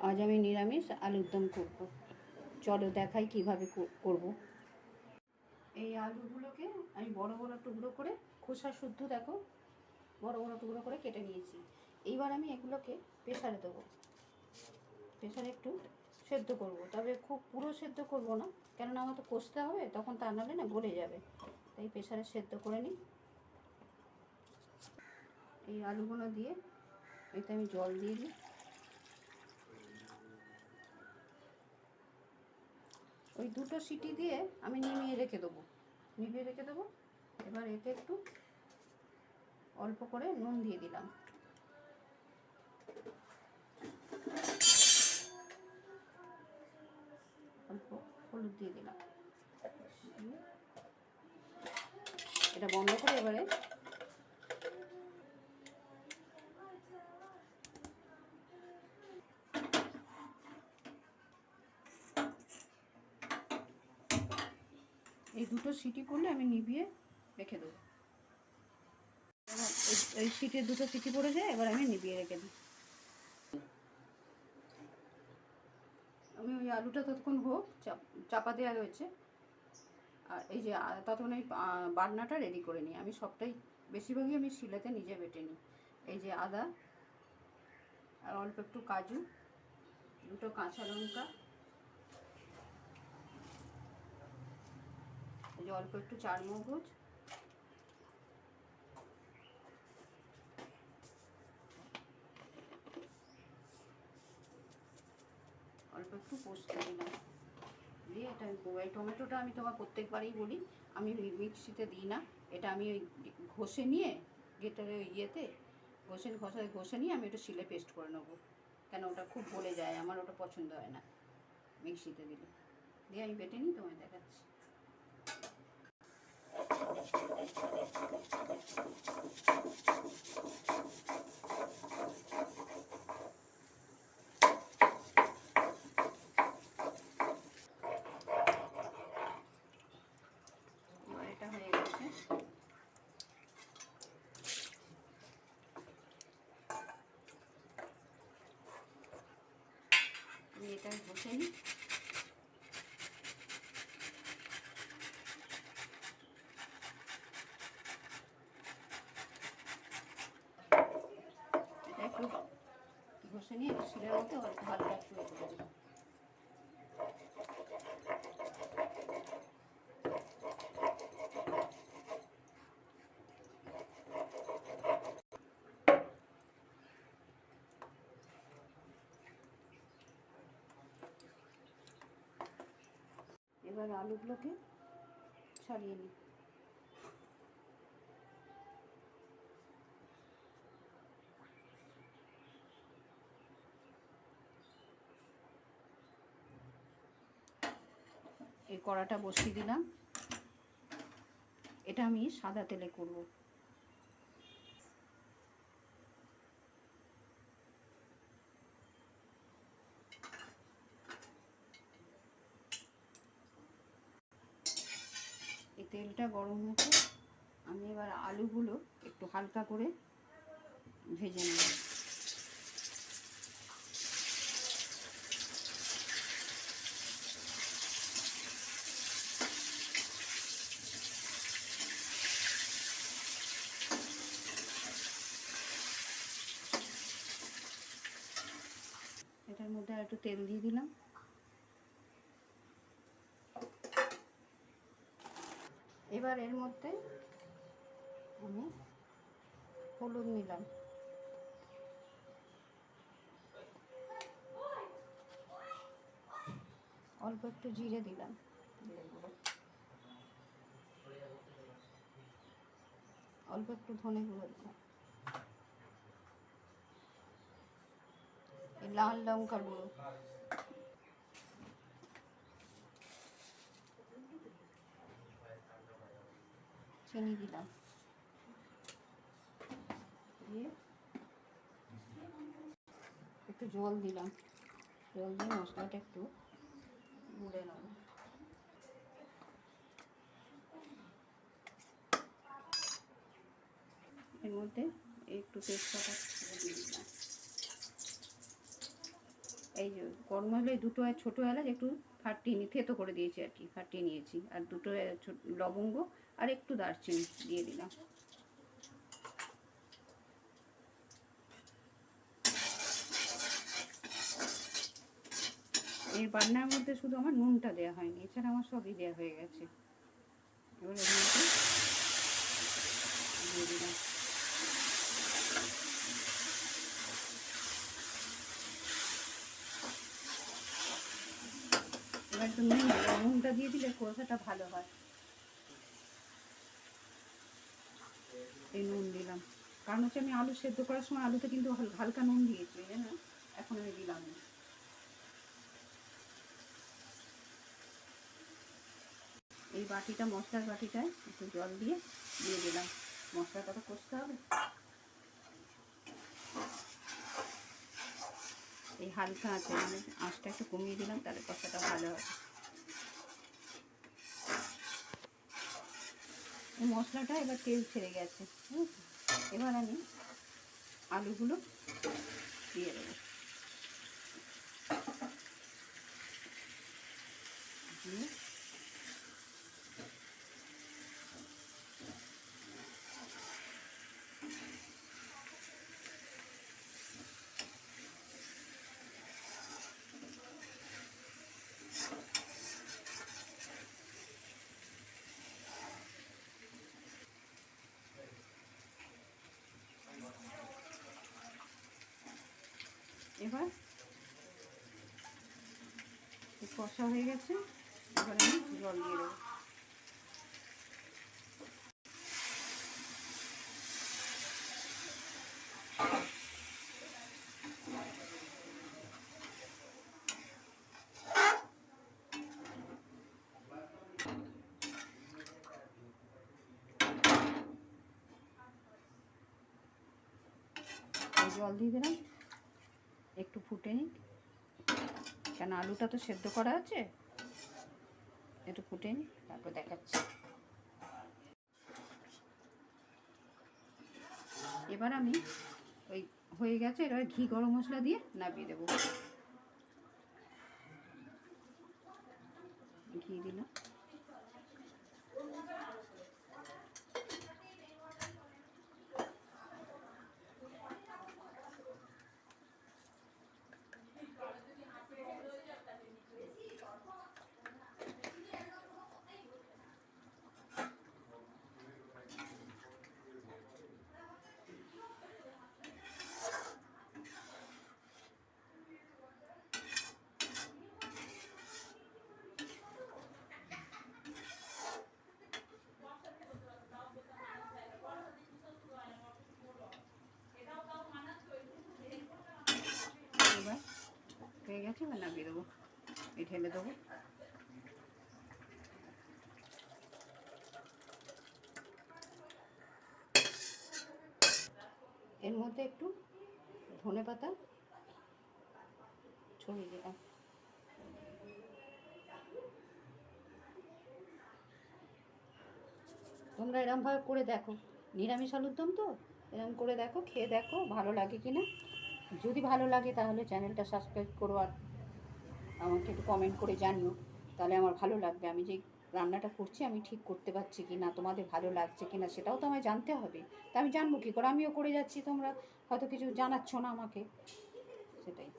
আজ আমি নিরামিষ আলুর দম করব। চলো দেখাই কিভাবে করব। এই আলুগুলোকে আমি বড় বড় টুকরো করে, খোসা শুদ্ধ দেখো, বড় বড় টুকরো করে কেটে নিয়েছি। এইবার আমি এগুলোকে প্রেসারে দেবো। প্রেসারে একটু সেদ্ধ করব, তবে খুব পুরো সেদ্ধ করব না, কেননা আমার তো কষতে হবে, তখন তা নাহলে না গলে যাবে। তাই প্রেসারে সেদ্ধ করে নিই। এই আলুগুলো দিয়ে এতে আমি জল দিয়ে দিই। ওই দুটো সিটি দিয়ে আমি নিভিয়ে রেখে দেবো। এবার এতে একটু অল্প করে নুন দিয়ে দিলাম, অল্প হলুদ দিয়ে দিলাম। এটা বন্ধ করে এবারে এই দুটো সিটি করলে আমি নিভিয়ে রেখে দেবো। এই সিটির দুটো সিটি পড়ে যায়, এবার আমি নিভিয়ে রেখে দিই। আমি ওই আলুটা ততক্ষণ হোক, চাপা দেওয়া রয়েছে। আর এই যে ততক্ষণ এই বাটনাটা রেডি করে নিই। আমি সবটাই বেশিরভাগই আমি শিলেতে নিজে বেটে নিই। এই যে আদা আর অল্প একটু কাজু, দুটো কাঁচা লঙ্কা, এই যে অল্প একটু চারমগজ, অল্প একটু পোস্ত দিলাম। দিয়ে এটা এই টমেটোটা আমি তোমার প্রত্যেকবারই বলি, আমি মিক্সিতে দিই না। এটা আমি ওই ঘষে নিয়ে গেটারে ওই ইয়েতে ঘষে নিয়ে আমি ওটা শিলে পেস্ট করে নেবো, কেন ওটা খুব গলে যায়, আমার ওটা পছন্দ হয় না মিক্সিতে দিলে। দিয়ে আমি বেটে নিই, তোমায় দেখাচ্ছি। এটা হয়ে গেছে। আমি এটা ঘষে নিই। এটা একটু ঘষে নিয়ে শিলের মধ্যে অল্প হালকা একটু রেখে দেবো। এবার আলুগুলোকে ছাড়িয়ে নিই। এই কড়াটা বসিয়ে দিলাম। এটা আমি সাদা তেলে করব। এই তেলটা গরম হয়েছে, আমি এবার আলুগুলো একটু হালকা করে ভেজে নেব। এটার মধ্যে আর একটু তেল দিয়ে দিলাম। এবার এর মধ্যে আমি হলুদ নিলাম, অল্প একটু জিরে দিলাম, অল্প একটু ধনে গুঁড়ো দিলাম, এই লাল লঙ্কার গুঁড়ো, চিনি দিলাম, দিয়ে একটু জল দিলাম। জল দিয়ে মশলাটা একটু গুঁড়ে নেব। এর মধ্যে একটু তেজপাতা দিয়ে দিলাম। এই যে গরম মশলায় দুটো ছোটো এলাচ একটু থেতো করে দিয়েছি আর কি, ফাটিয়ে নিয়েছি, আর দুটো লবঙ্গ আর একটু দারচিনি দিয়ে দিলাম। এই রান্নার মধ্যে শুধু আমার নুনটা দেওয়া হয়নি, এছাড়া আমার সবই দেওয়া হয়ে গেছে। এবার এর মধ্যে দিয়ে দিলাম এবার একটু নুনটা দিয়ে দিলে কষাটা ভালো হয়। এই নুন দিলাম, কারণ হচ্ছে আমি আলু সেদ্ধ করার সময় আলুতে কিন্তু হালকা নুন দিয়েছি, না এখন আমি দিলাম না। এই বাটিটা, মশলার বাটিটায় একটু জল দিয়ে দিলাম, মশলাটা তো কষতে হবে। এই হালকা আছে, মানে আঁচটা একটু কমিয়ে দিলাম, তাহলে কষাটা ভালো হবে। এই মশলাটা এবার তেল ছেড়ে গেছে, এবার আমি আলুগুলো দিয়ে দেবো। দিয়ে এবার কষা হয়ে গেছে, এবার আমি জল দিয়ে দেবো। জল দিয়ে দিলাম, একটু ফুটে নিই, কেন আলুটা তো সেদ্ধ করা আছে, একটু ফুটে নিই, তারপর দেখাচ্ছি। এবার আমি ওই হয়ে গেছে, এবার ঘি গরম মশলা দিয়ে নামিয়ে দেবো। ঘি দিলাম, এবার হয়ে গেছে, এবার নামিয়ে দেবো, এই ঢেলে দেবো। এর মধ্যে একটু ধনেপাতা ছড়িয়ে দিলাম। তোমরা এরমভাবে করে দেখো, নিরামিষ আলুর দম তো, এরম করে দেখো, খেয়ে দেখো ভালো লাগে কি না। যদি ভালো লাগে তাহলে চ্যানেলটা সাবস্ক্রাইব করো, আর আমাকে একটু কমেন্ট করে জানিও, তাহলে আমার ভালো লাগবে। আমি যে রান্নাটা করছি আমি ঠিক করতে পারছি কি না, তোমাদের ভালো লাগছে কি না সেটাও তো আমায় জানতে হবে। তা আমি জানবো কী করে, আমিও করে যাচ্ছি, তোমরা হয়তো কিছু জানাচ্ছ না আমাকে, সেটাই।